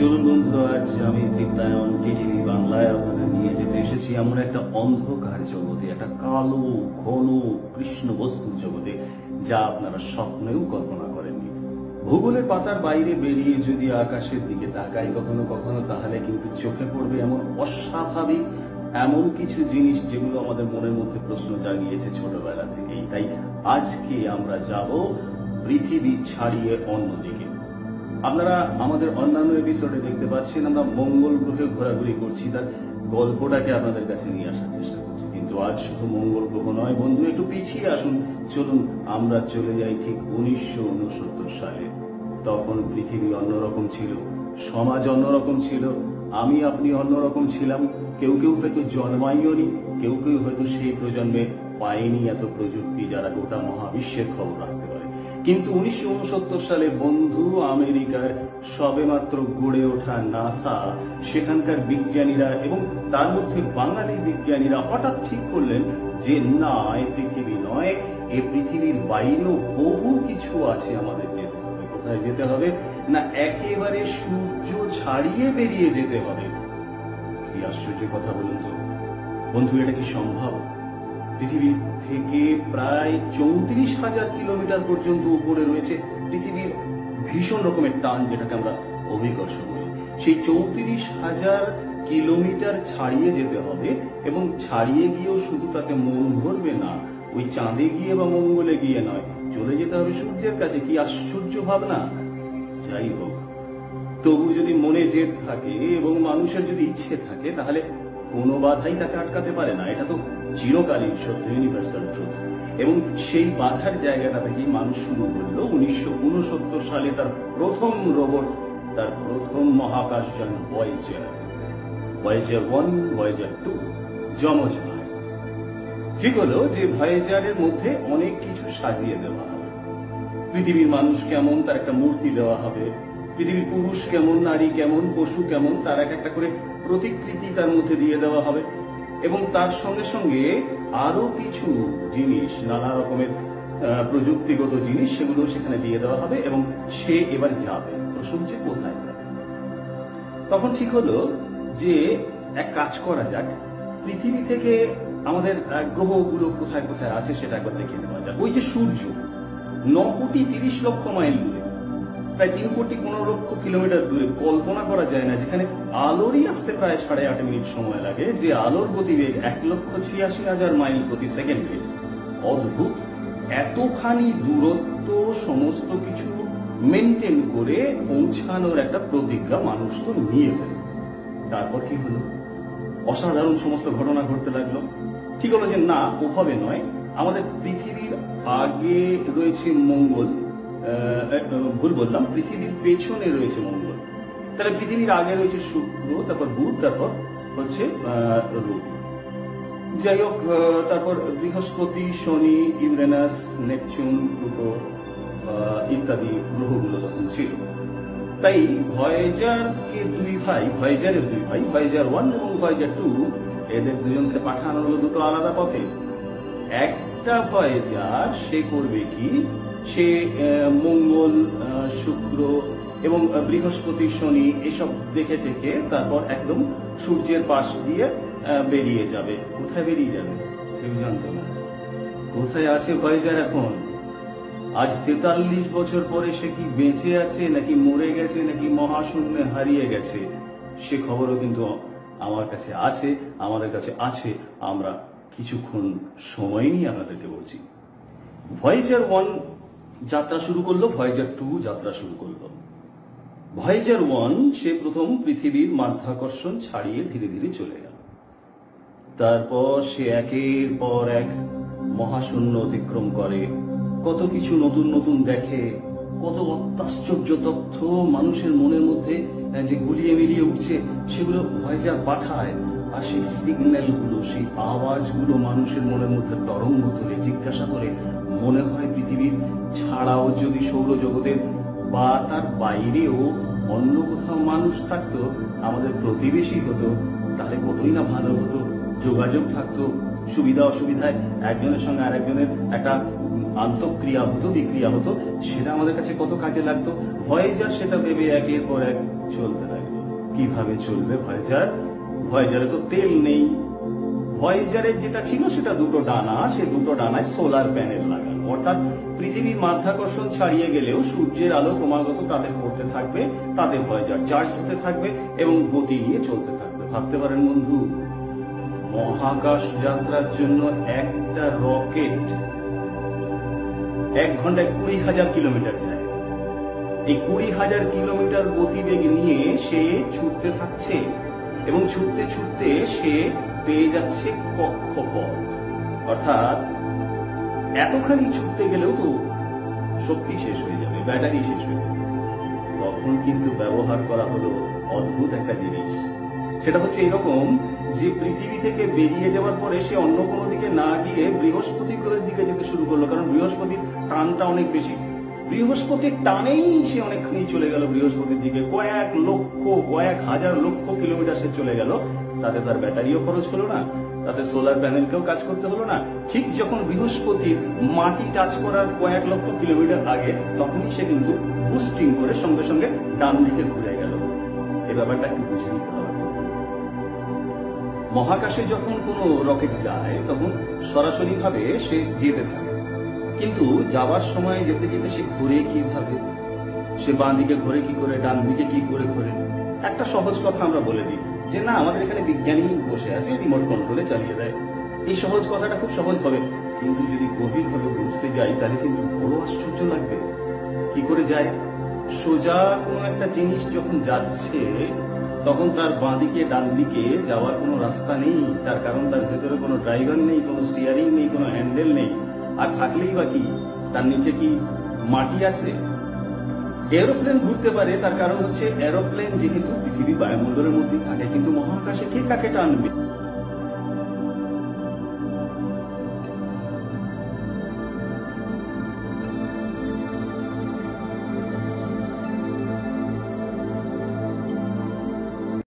চলুন বন্ধুরা, আজ আমি দীপ্তায়ন টিটিভি বাংলায় আপনাদের নিয়ে যেতে এসেছি এমন একটা অন্ধকার জগতে, একটা কালো ঘন কৃষ্ণ বস্তুর জগতে, যা আপনারা স্বপ্নেও কল্পনা করেননি। ভূগোলের পাতার বাইরে বেরিয়ে যদি আকাশের দিকে তাকাই কখনো কখনো, তাহলে কিন্তু চোখে পড়বে এমন অস্বাভাবিক এমন কিছু জিনিস যেগুলো আমাদের মনের মধ্যে প্রশ্ন জাগিয়েছে ছোটবেলা থেকেই। তাই আজকে আমরা যাব পৃথিবী ছাড়িয়ে অন্যদিকে। আপনারা আমাদের অন্যান্য এপিসোডে দেখতে পাচ্ছেন আমরা মঙ্গল গ্রহে ঘোরাঘুরি করছি, তার গল্পটাকে আপনাদের কাছে নিয়ে আসার চেষ্টা করছি। কিন্তু আজ শুধু মঙ্গল গ্রহ নয় বন্ধু, একটু পিছিয়ে আসুন, চলুন আমরা চলে যাই ঠিক 1969 সালে। তখন পৃথিবী অন্যরকম ছিল, সমাজ অন্যরকম ছিল, আমি আপনি অন্যরকম ছিলাম। কেউ কেউ হয়তো জন্মাইনি, কেউ কেউ হয়তো সেই প্রজন্মে পায়নি এত প্রযুক্তি যারা গোটা মহাবিশ্বের খবর রাখতে পারে। কিন্তু 1969 সালে বন্ধু আমেরিকার সবেমাত্র গড়ে ওঠা নাসা, সেখানকার বিজ্ঞানীরা এবং তার মধ্যে বাঙালি বিজ্ঞানীরা হঠাৎ ঠিক করলেন যে না, এ পৃথিবী নয়, এ পৃথিবীর বাইরেও বহু কিছু আছে, আমাদের যেতে হবে। কোথায় যেতে হবে না, একেবারে সূর্য ছাড়িয়ে বেরিয়ে যেতে হবে। কি আশ্চর্য কথা বলুন তো বন্ধু, এটা কি সম্ভব? পৃথিবী থেকে প্রায় 34,000 কিলোমিটার পর্যন্ত উপরে রয়েছে পৃথিবীর ভীষণ রকমের টান, যেটাকে আমরা অভিকর্ষ বলি। সেই 34,000 কিলোমিটার ছাড়িয়ে যেতে হবে, এবং ছাড়িয়ে গিয়েও শুধু তাতে মন ভরবে না, ওই চাঁদে গিয়ে বা মঙ্গলে গিয়ে নয়, চলে যেতে হবে সূর্যের কাছে। কি আশ্চর্য ভাবনা! যাই হোক, তবু যদি মনে জেদ থাকে এবং মানুষের যদি ইচ্ছে থাকে, তাহলে কোনো বাধাই তাকে আটকাতে পারে না। এটা তো চিরকালীন সত্য, ইউনিভার্সাল ট্রুথ। এবং সেই বাধার জায়গাটা থেকেই মানুষ শুরু করলো 1969 সালে তার প্রথম রোবট, তার প্রথম মহাকাশযান ভয়েজার 1, ভয়েজার 2, যমজ ভাই। ঠিক হলো যে ভয়েজারের মধ্যে অনেক কিছু সাজিয়ে দেওয়া হবে। পৃথিবীর মানুষ কেমন তার একটা মূর্তি দেওয়া হবে, পৃথিবীর পুরুষ কেমন, নারী কেমন, পশু কেমন, তার একটা করে প্রতিকৃতি তার মধ্যে দিয়ে দেওয়া হবে। এবং তার সঙ্গে সঙ্গে আরো কিছু জিনিস, নানা রকমের প্রযুক্তিগত জিনিস, সেগুলো সেখানে দিয়ে দেওয়া হবে। এবং সে এবার যাবে, প্রশ্ন হচ্ছে কোথায় যাবে। তখন ঠিক হলো যে এক কাজ করা যাক, পৃথিবী থেকে আমাদের গ্রহগুলো কোথায় কোথায় আছে সেটা একবার দেখে নেওয়া যাক। ওই যে সূর্য 9,30,00,000 মাইল দূরে, প্রায় 3,15,00,000 কিলোমিটার দূরে। কল্পনা করা যায় না, যেখানে আলোরই আসতে প্রায় 8.5 মিনিট সময় লাগে, যে আলোর গতিবেগ 1,86,000 মাইল প্রতি সেকেন্ডে। অদ্ভুত! এতখানি দূরত্ব সমস্ত কিছু মেনটেন করে পৌঁছানোর একটা প্রতিজ্ঞা মানুষ তো নিয়ে ফেলে। তারপর কি হলো? অসাধারণ সমস্ত ঘটনা ঘটতে লাগলো। ঠিক হলো যে না, ওভাবে নয়, আমাদের পৃথিবীর আগে রয়েছে মঙ্গল, ভুল বললাম, পৃথিবীর পেছনে রয়েছে মঙ্গল। তাহলে পৃথিবীর আগে রয়েছে শুক্র, তারপর বুধ, তারপর হচ্ছে রবি। যাই হোক, তারপর বৃহস্পতি, শনি, ইউরেনাস, নেপচুন, প্লুটো ইত্যাদি গ্রহগুলো তখন ছিল। তাই ভয়েজারকে ভয়েজারের দুই ভাই, ভয়েজার 1 এবং ভয়েজার 2, এদের দুজনকে পাঠানো হলো দুটো আলাদা পথে। একটা ভয়েজার সে করবে কি, সে মঙ্গল, শুক্র এবং বৃহস্পতি, শনি এসব দেখে টেকে তারপর একদম সূর্যের পাশ দিয়ে বেরিয়ে যাবে। কোথায় বেরিয়ে যাবে কেউ জানতো না। কোথায় আছে ভয়েজার এখন? আজ 43 বছর পরে সে কি বেঁচে আছে, নাকি মরে গেছে, নাকি মহাশূন্যে হারিয়ে গেছে, সে খবরও কিন্তু আমার কাছে আছে, আমাদের কাছে আছে। আমরা কিছুক্ষণ সময় নিয়ে আপনাদেরকে বলছি। ভয়েজার 1 যাত্রা শুরু করলো, ভয়েজার 2 যাত্রা শুরু করলো। ভয়েজার 1 সে প্রথম পৃথিবীর মাধ্যাকর্ষণ ছাড়িয়ে ধীরে ধীরে চলে গেল। তারপর সে একের পর এক মহাশূন্য অতিক্রম করে, কত কিছু নতুন নতুন দেখে, কত অত্যাশ্চর্য তথ্য মানুষের মনের মধ্যে যে গুলিয়ে মিলিয়ে উঠছে, সেগুলো ভয়েজার পাঠায়। আর সেই সিগন্যালগুলো, সেই আওয়াজগুলো মানুষের মনের মধ্যে তরঙ্গ তোলে, জিজ্ঞাসা করে মনে হয় পৃথিবীর ছাড়াও যদি সৌরজগতের বা তার বাইরেও অন্য কোথাও মানুষ থাকতো, আমাদের প্রতিবেশী হতো, তাহলে কতই না ভালো হতো। যোগাযোগ থাকতো, সুবিধা অসুবিধায় একজনের সঙ্গে আরেকজনের একটা আন্তঃক্রিয়া হতো, বিক্রিয়া হতো, সেটা আমাদের কাছে কত কাজে লাগতো। ভয়েজার সেটা ভেবে একের পর এক চলতে লাগলো। কিভাবে চলবে ভয়েজার? ভয়েজারে তো তেল নেই। ভয়েজারের যেটা ছিল সেটা দুটো ডানা, সে দুটো ডানায় সোলার প্যানেল লাগানো, অর্থাৎ পৃথিবীর মাধ্যাকর্ষণ ছাড়িয়ে গেলেও সূর্যের আলো ক্রমাগত তাদের পড়তে থাকবে, তাদের ভয়েজার চার্জ হতে থাকবে এবং গতি নিয়ে চলতে থাকবে। ভাবতে পারেন বন্ধু, মহাকাশ যাত্রার জন্য একটা রকেট 1 ঘন্টায় 20,000 কিলোমিটার যায়। এই 20,000 কিলোমিটার গতিবেগ নিয়ে সে ছুটতে থাকছে এবং ছুটতে ছুটতে সে পেয়ে যাচ্ছে কক্ষপথ। অর্থাৎ এতখানি ছুটতে গেলেও তো শক্তি শেষ হয়ে যাবে, ব্যাটারি শেষ হয়ে যাবে। তখন কিন্তু ব্যবহার করা হলো অদ্ভুত একটা জিনিস। সেটা হচ্ছে এরকম যে পৃথিবী থেকে বেরিয়ে যাওয়ার পরে সে অন্য কোনো দিকে না গিয়ে বৃহস্পতি গ্রহের দিকে যেতে শুরু করলো, কারণ বৃহস্পতির টানটা অনেক বেশি। বৃহস্পতির টানেই সে অনেকখানি চলে গেল বৃহস্পতির দিকে, কয়েক হাজার লক্ষ কিলোমিটার সে চলে গেল। তাতে তার ব্যাটারিও খরচ হলো না, তাতে সোলার প্যানেলকেও কাজ করতে হলো না। ঠিক যখন বৃহস্পতির মাটি টাচ করার কয়েক লক্ষ কিলোমিটার আগে, তখনই সে কিন্তু বুস্টিং করে সঙ্গে সঙ্গে ডান দিকে ঘুরে গেল। এই ব্যাপারটা একটু বুঝে নিতে হবে। মহাকাশে যখন কোনো রকেট যায় তখন সরাসরি ভাবে সে যেতে থাকে, কিন্তু যাওয়ার সময় যেতে যেতে সে ঘুরে কিভাবে, সে বাঁ দিকে ঘুরে কি করে, ডান দিকে কি করে ঘুরে। একটা সহজ কথা আমরা বলে দিই যে না, আমাদের এখানে বিজ্ঞানী বসে আছে, রিমোট কন্ট্রোলে চালিয়ে দেয়। এই সহজ কথাটা খুব সহজ হবে, কিন্তু যদি গভীরভাবে বুঝতে যাই তাহলে কিন্তু বড় আশ্চর্য লাগবে। কি করে যায়? সোজা কোনো একটা জিনিস যখন যাচ্ছে তখন তার বাঁ দিকে ডান দিকে যাওয়ার কোনো রাস্তা নেই, তার কারণ তার ভেতরে কোনো ড্রাইভার নেই, কোনো স্টিয়ারিং নেই, কোনো হ্যান্ডেল নেই। আর থাকলেই বা কি, তার নিচে কি মাটি আছে? এরোপ্লেন ঘুরতে পারে, তার কারণ হচ্ছে এরোপ্লেন যেহেতু পৃথিবীর বায়ুমণ্ডলের মধ্যে থাকে, কিন্তু মহাকাশে কে কাকে টানবে?